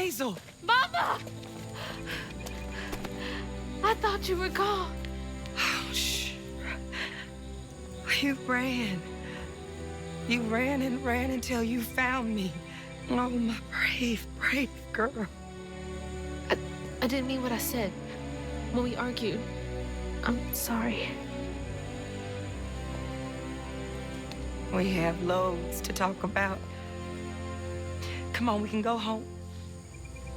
Hazel! Mama! I thought you were gone. Oh, shh. You ran. You ran and ran until you found me. Oh, my brave, brave girl. I didn't mean what I said when we argued. I'm sorry. We have loads to talk about. Come on, we can go home.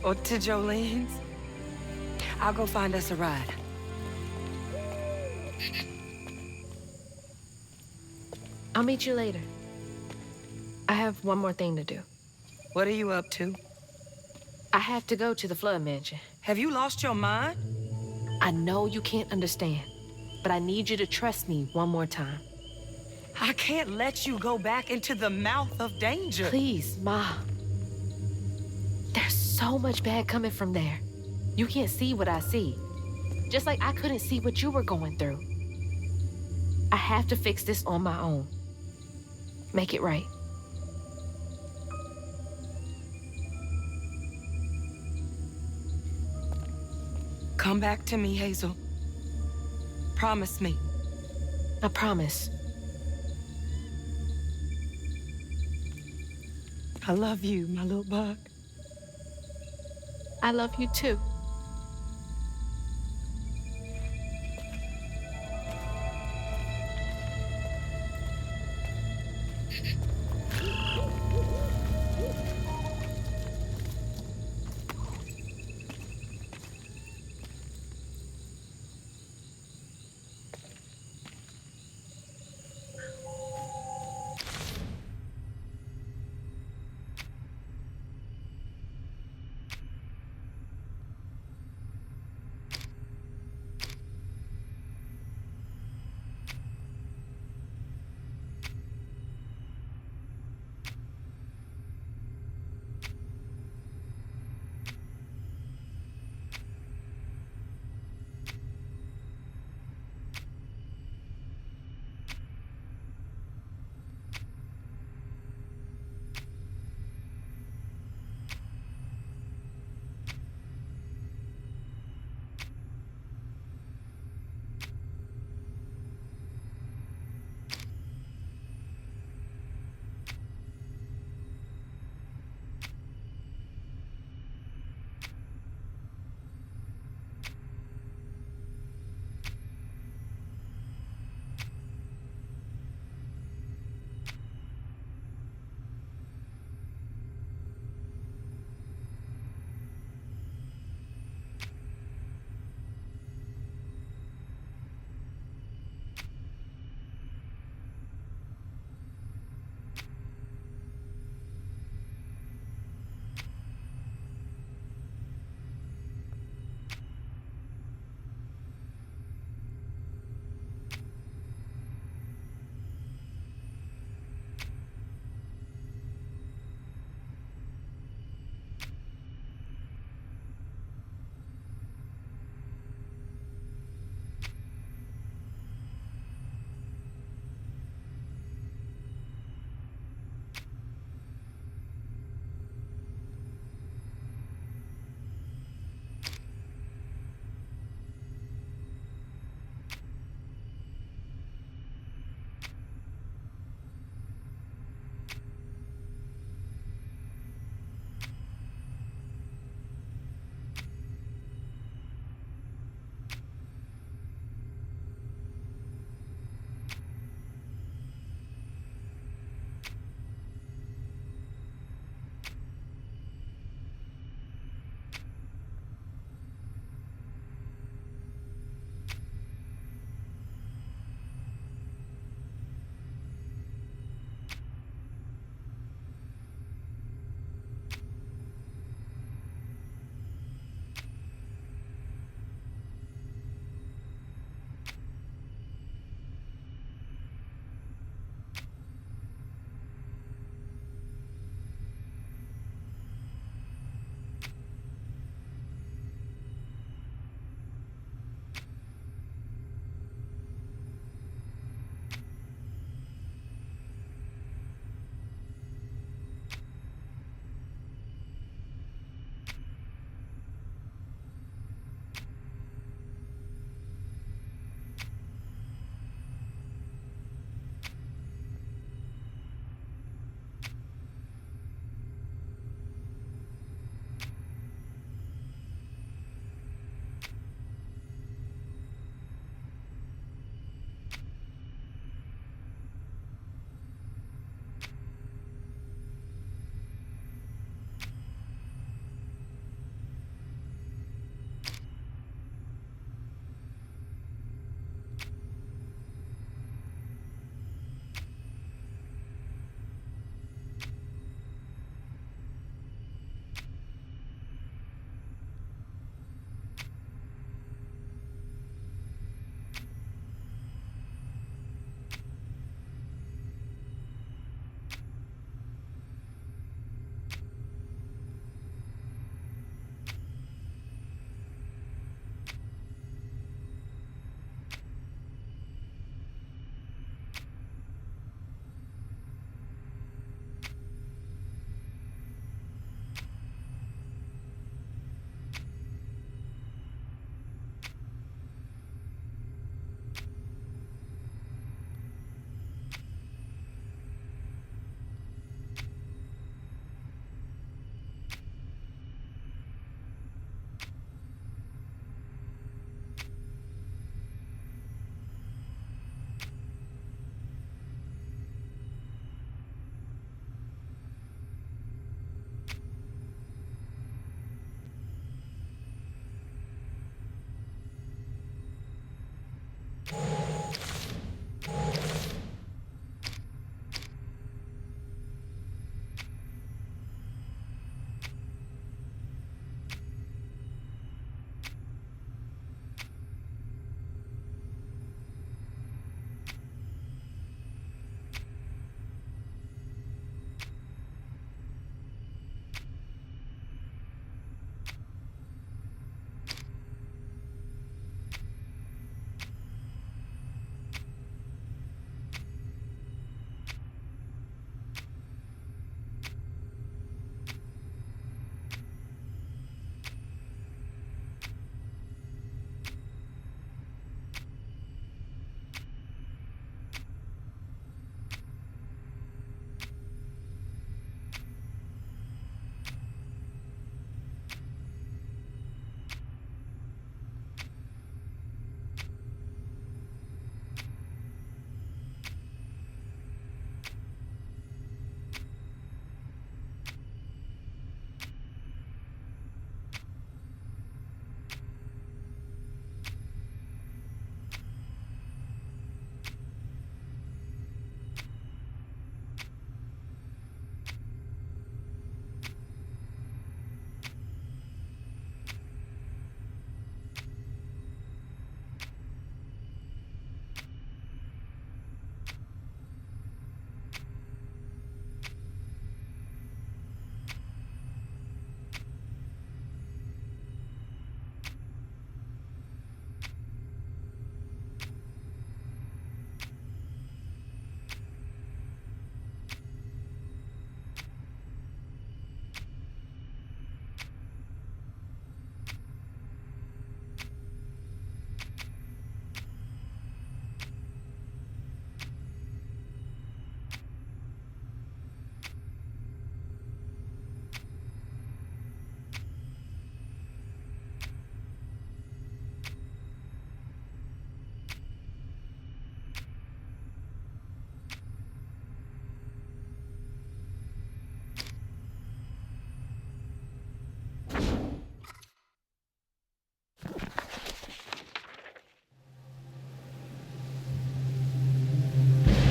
Or to Jolene's. I'll go find us a ride. I'll meet you later. I have one more thing to do. What are you up to? I have to go to the Flood Mansion. Have you lost your mind? I know you can't understand, but I need you to trust me one more time. I can't let you go back into the mouth of danger. Please, Ma. There's so much bad coming from there. You can't see what I see. Just like I couldn't see what you were going through. I have to fix this on my own. Make it right. Come back to me, Hazel. Promise me. I promise. I love you, my little bug. I love you too.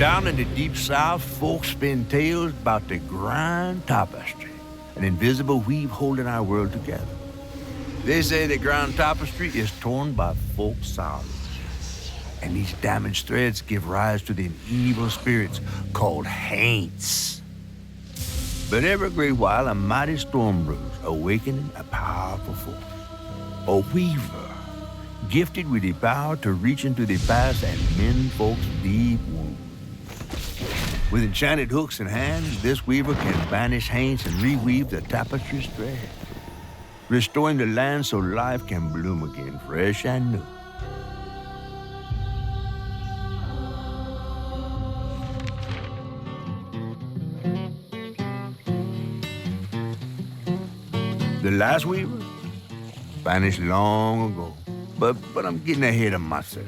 Down in the deep south, folks spin tales about the grand tapestry, an invisible weave holding our world together. They say the grand tapestry is torn by folk sorrows, and these damaged threads give rise to them evil spirits called Haints. But every great while, a mighty storm brews, awakening a powerful force. A weaver, gifted with the power to reach into the past and mend folks' deep wounds. With enchanted hooks in hand, this weaver can banish Haints and reweave the tapestry's thread, restoring the land so life can bloom again, fresh and new. The last weaver vanished long ago, but I'm getting ahead of myself.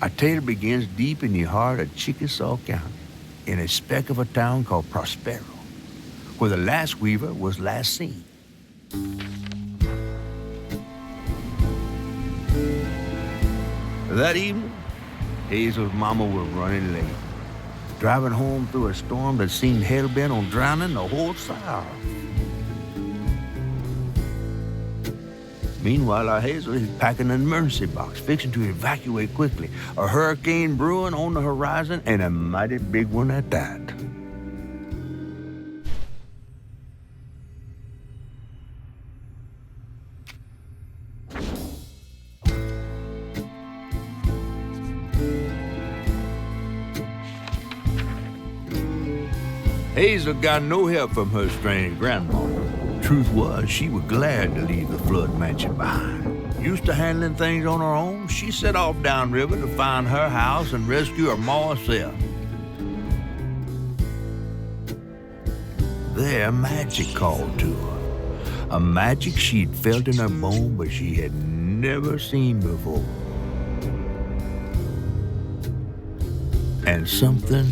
Our tale begins deep in the heart of Chickasaw County, in a speck of a town called Prospero, where the last weaver was last seen. That evening, Hazel's mama was running late, driving home through a storm that seemed hell-bent on drowning the whole South. Meanwhile, our Hazel is packing an emergency box, fixing to evacuate quickly. A hurricane brewing on the horizon, and a mighty big one at that. Hazel got no help from her strange grandma. Truth was, she was glad to leave the flood mansion behind. Used to handling things on her own, she set off downriver to find her house and rescue her ma herself. There, magic called to her. A magic she'd felt in her bone, but she had never seen before. And something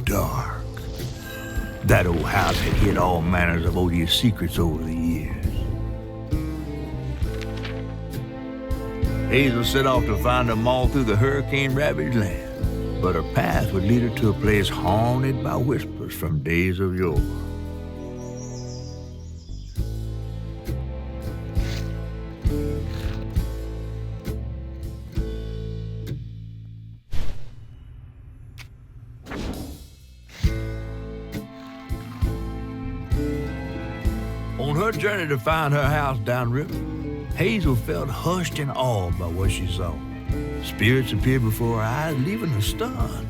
dark. That old house had hid all manners of odious secrets over the years. Hazel set off to find them all through the hurricane-ravaged land, but her path would lead her to a place haunted by whispers from days of yore. On her journey to find her house downriver, Hazel felt hushed and awed by what she saw. Spirits appeared before her eyes, leaving her stunned.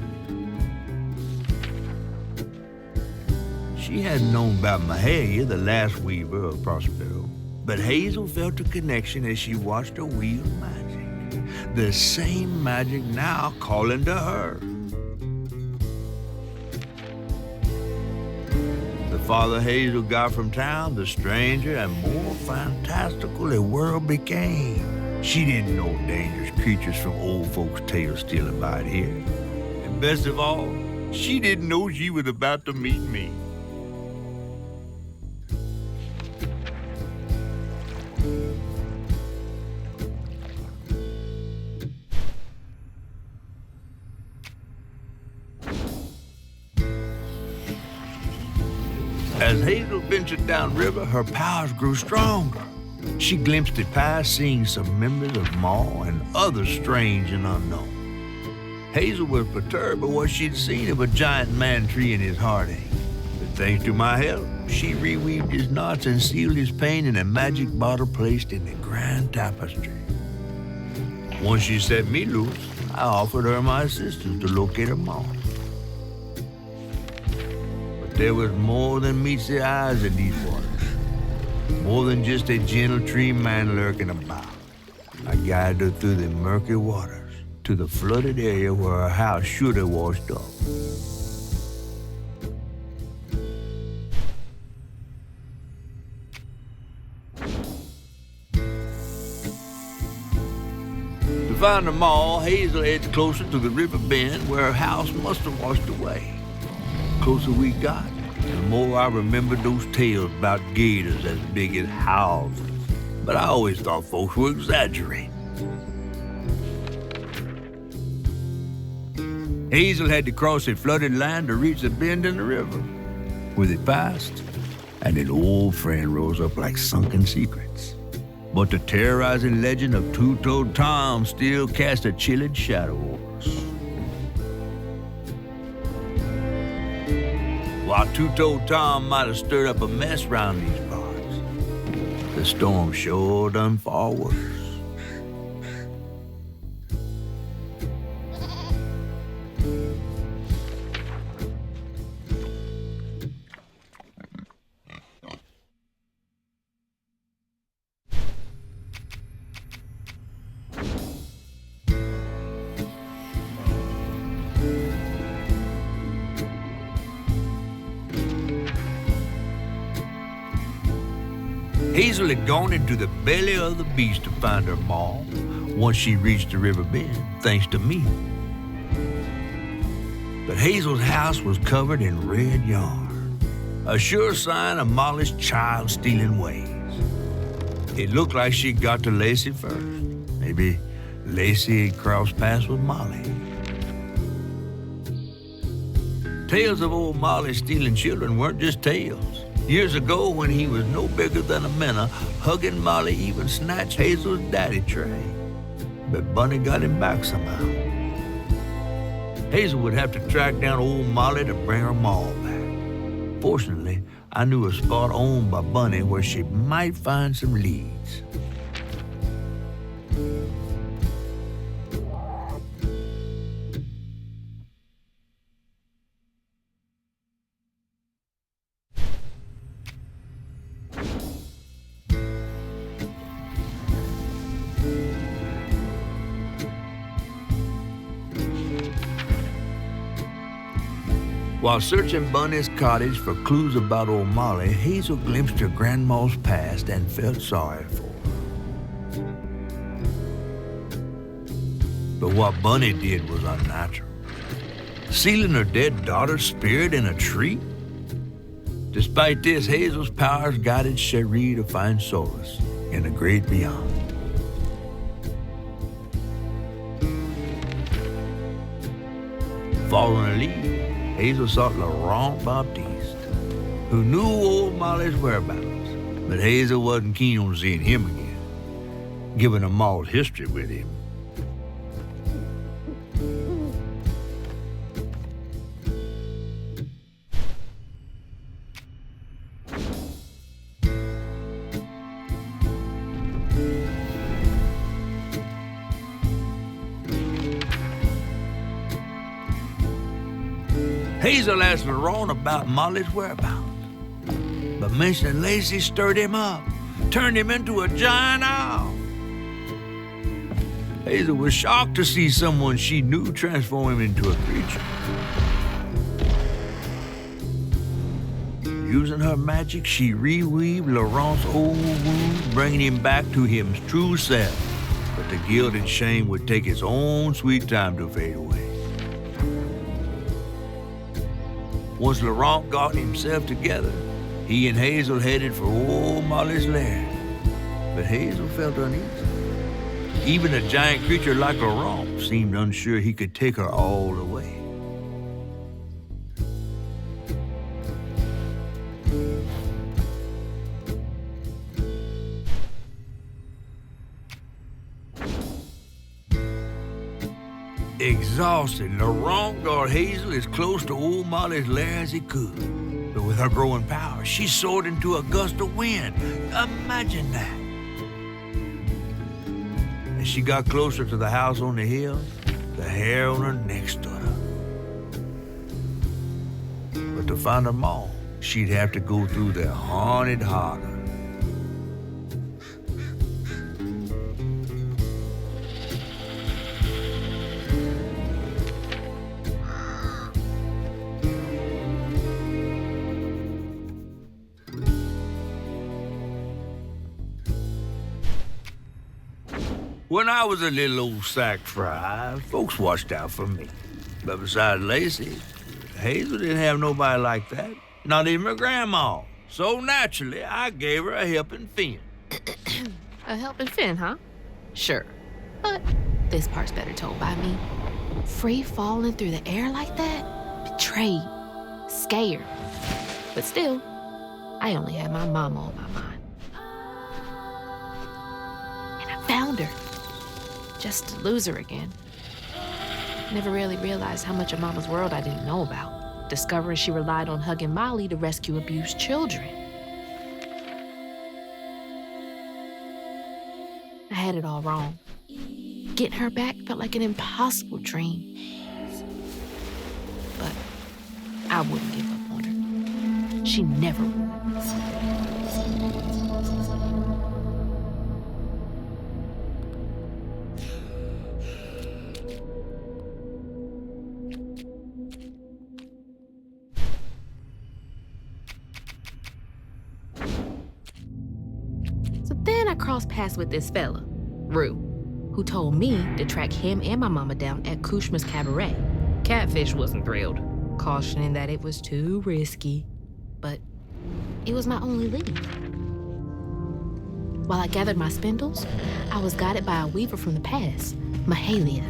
She hadn't known about Mahalia, the last weaver of Prospero, but Hazel felt a connection as she watched her weave magic. The same magic now calling to her. The farther Hazel got from town, the stranger and more fantastical the world became. She didn't know dangerous creatures from old folks' tales still abide here. And best of all, she didn't know she was about to meet me. As Hazel ventured downriver, her powers grew stronger. She glimpsed the past, seeing some members of Ma and others strange and unknown. Hazel was perturbed by what she'd seen of a giant man tree in his heartache. But thanks to my help, she reweaved his knots and sealed his pain in a magic bottle placed in the grand tapestry. Once she set me loose, I offered her my assistance to locate her Ma. There was more than meets the eyes in these waters. More than just a gentle tree man lurking about. I guided her through the murky waters to the flooded area where her house should have washed off. To find them all, Hazel edged closer to the river bend where her house must have washed away. The closer we got, the more I remembered those tales about gators as big as houses. But I always thought folks were exaggerating. Hazel had to cross a flooded land to reach the bend in the river, where they passed, and an old friend rose up like sunken secrets. But the terrorizing legend of Two-Toed Tom still cast a chilling shadow over us. While Two-Toed Tom might have stirred up a mess round these parts, the storm sure done far worse. Hazel had gone into the belly of the beast to find her maw once she reached the river bend, thanks to me. But Hazel's house was covered in red yarn, a sure sign of Molly's child-stealing ways. It looked like she got to Lacey first. Maybe Lacey had crossed paths with Molly. Tales of old Molly stealing children weren't just tales. Years ago, when he was no bigger than a minnow, hugging Molly even snatched Hazel's daddy tray. But Bunny got him back somehow. Hazel would have to track down old Molly to bring her maw back. Fortunately, I knew a spot owned by Bunny where she might find some leads. While searching Bunny's cottage for clues about old Molly, Hazel glimpsed her grandma's past and felt sorry for her. But what Bunny did was unnatural. Sealing her dead daughter's spirit in a tree? Despite this, Hazel's powers guided Cherie to find solace in the great beyond. Following a lead, Hazel sought Laurent Baptiste, who knew old Molly's whereabouts, but Hazel wasn't keen on seeing him again, given a Maul's history with him. Hazel asked Laurent about Molly's whereabouts, but mentioning Lacey stirred him up, turned him into a giant owl. Hazel was shocked to see someone she knew transform him into a creature. Using her magic, she reweaved Laurent's old wounds, bringing him back to his true self. But the guilt and shame would take its own sweet time to fade away. Once Laurent got himself together, he and Hazel headed for old Molly's lair. But Hazel felt uneasy. Even a giant creature like Laurent seemed unsure he could take her all the way. Exhausted, Laurent got Hazel as close to old Molly's lair as he could. But with her growing power, she soared into a gust of wind. Imagine that. As she got closer to the house on the hill, the hair on her neck stood up. But to find her mom, she'd have to go through the haunted holler. When I was a little old sack fry, folks watched out for me. But besides Lacey, Hazel didn't have nobody like that. not even my grandma. So naturally, I gave her a helping fin. A helping fin, huh? Sure. But this part's better told by me. Free falling through the air like that? Betrayed. Scared. But still, I only had my mama on my mind. And I found her. Just to lose her again. Never really realized how much of Mama's world I didn't know about. Discovering she relied on hugging Molly to rescue abused children. I had it all wrong. Getting her back felt like an impossible dream. But I wouldn't give up on her. She never would. So then I crossed paths with this fella, Rue, who told me to track him and my mama down at Kushma's Cabaret. Catfish wasn't thrilled, cautioning that it was too risky, but it was my only lead. While I gathered my spindles, I was guided by a weaver from the past, Mahalia.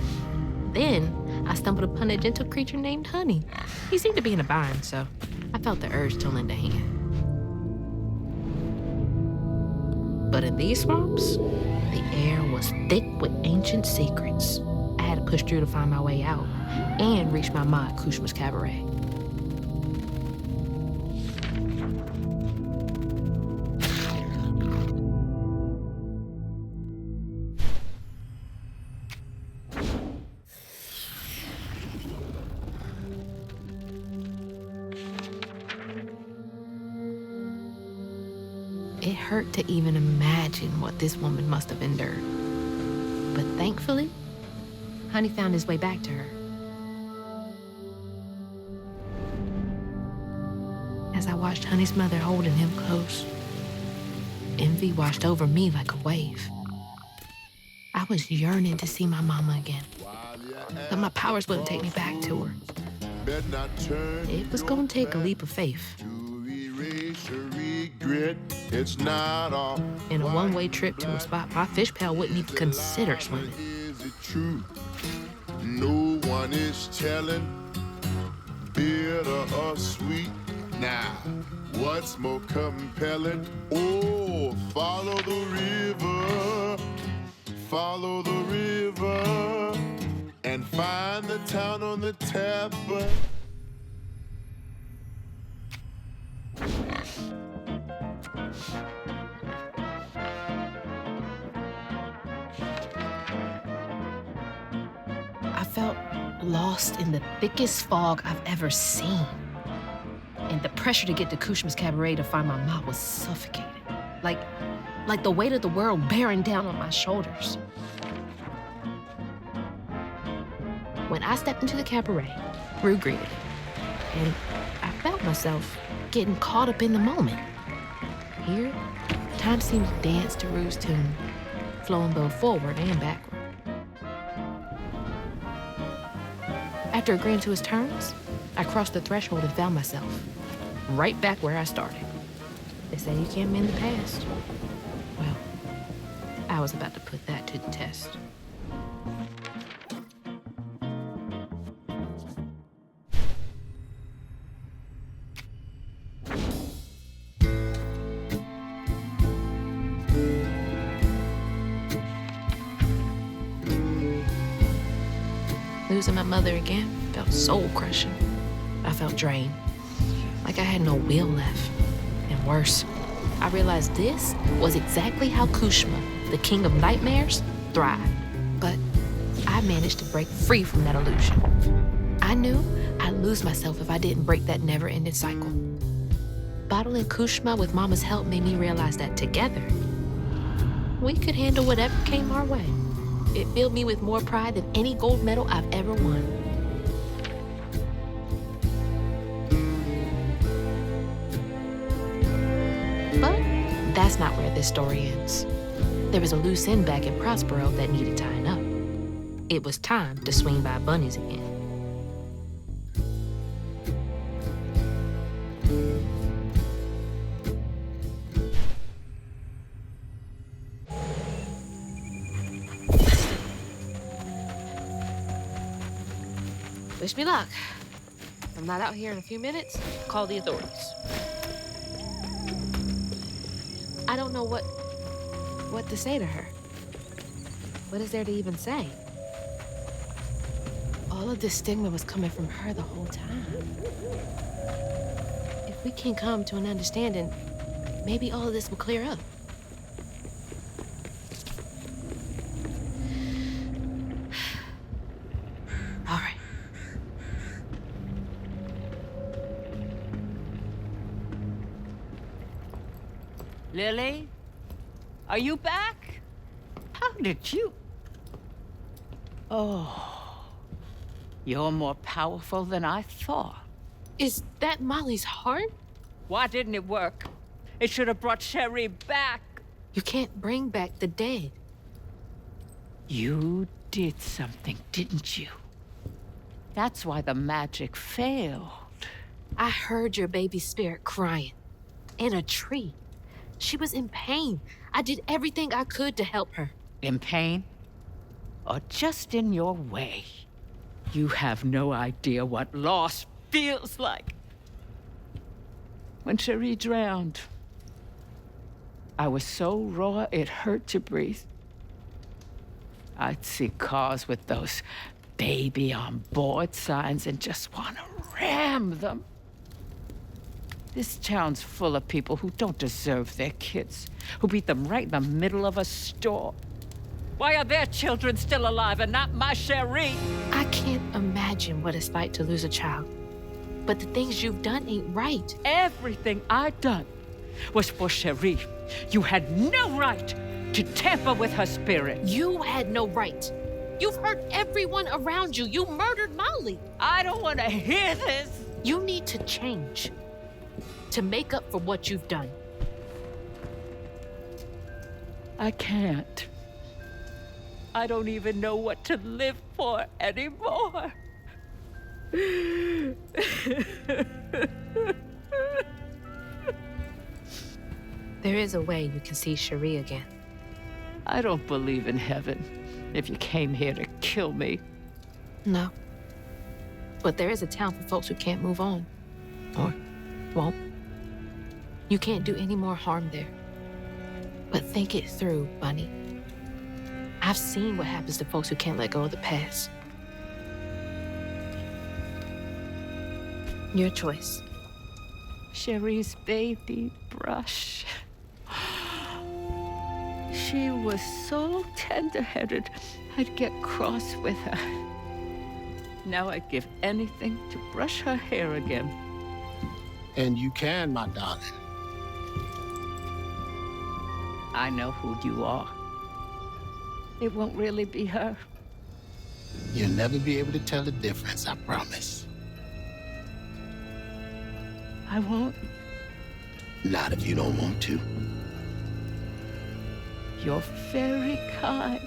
Then I stumbled upon a gentle creature named Honey. He seemed to be in a bind, so I felt the urge to lend a hand. But in these swamps, the air was thick with ancient secrets. I had to push through to find my way out and reach my ma at Kushma's Cabaret. It hurt to even imagine what this woman must have endured. But thankfully, Honey found his way back to her. As I watched Honey's mother holding him close, envy washed over me like a wave. I was yearning to see my mama again, but my powers wouldn't take me back to her. It was gonna take a leap of faith. It's not all in a one-way trip to a spot my fish pal wouldn't even consider swimming. Is it true? No one is telling, bitter or sweet. Now, what's more compelling? Oh, follow the river, and find the town on the tap. I felt lost in the thickest fog I've ever seen. And the pressure to get to Kushma's Cabaret to find my ma was suffocating. Like the weight of the world bearing down on my shoulders. When I stepped into the cabaret, Rue greeted me. And I felt myself getting caught up in the moment. Here, time seemed to dance to Rue's tune, flowing both forward and backward. After agreeing to his terms, I crossed the threshold and found myself right back where I started. They say you can't mend the past. Well, I was about to put that to the test. Losing my mother again felt soul-crushing. I felt drained, like I had no will left. And worse, I realized this was exactly how Kushma, the king of nightmares, thrived. But I managed to break free from that illusion. I knew I'd lose myself if I didn't break that never-ending cycle. Bottling Kushma with Mama's help made me realize that together, we could handle whatever came our way. It filled me with more pride than any gold medal I've ever won. But that's not where this story ends. There was a loose end back in Prospero that needed tying up. It was time to swing by Bunny's again. Wish me luck. If I'm not out here in a few minutes, call the authorities. I don't know what to say to her. What is there to even say? All of this stigma was coming from her the whole time. If we can come to an understanding, maybe all of this will clear up. All right. Lily? Are you back? How did you... Oh, you're more powerful than I thought. Is that Molly's heart? Why didn't it work? It should have brought Sherry back. You can't bring back the dead. You did something, didn't you? That's why the magic failed. I heard your baby spirit crying. In a tree. She was in pain. I did everything I could to help her. In pain? Or just in your way? You have no idea what loss feels like. When Cherie drowned, I was so raw it hurt to breathe. I'd see cars with those baby on board signs and just want to ram them. This town's full of people who don't deserve their kids, who beat them right in the middle of a store. Why are their children still alive and not my Cherie? I can't imagine what it's like to lose a child. But the things you've done ain't right. Everything I'd done was for Cherie. You had no right to tamper with her spirit. You had no right. You've hurt everyone around you. You murdered Molly. I don't want to hear this. You need to change to make up for what you've done. I can't. I don't even know what to live for anymore. There is a way you can see Cherie again. I don't believe in heaven if you came here to kill me. No. But there is a town for folks who can't move on. Or won't. You can't do any more harm there. But think it through, Bunny. I've seen what happens to folks who can't let go of the past. Your choice. Cherie's baby brush. She was so tender-headed, I'd get cross with her. Now I'd give anything to brush her hair again. And you can, my darling. I know who you are. It won't really be her. You'll never be able to tell the difference, I promise. I won't. Not if you don't want to. You're very kind.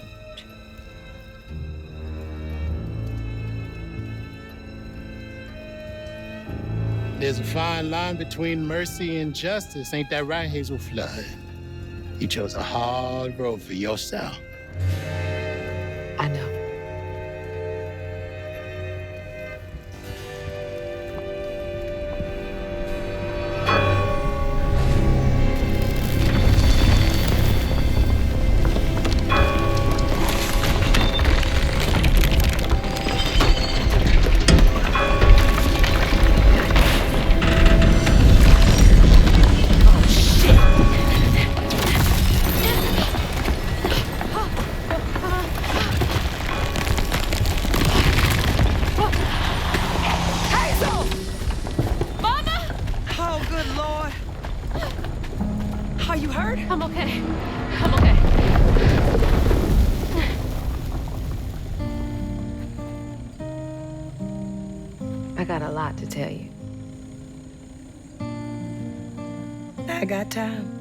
There's a fine line between mercy and justice, ain't that right, Hazel Flood? You chose a hard road for yourself. I know. I'm okay. I'm okay. I got a lot to tell you. I got time.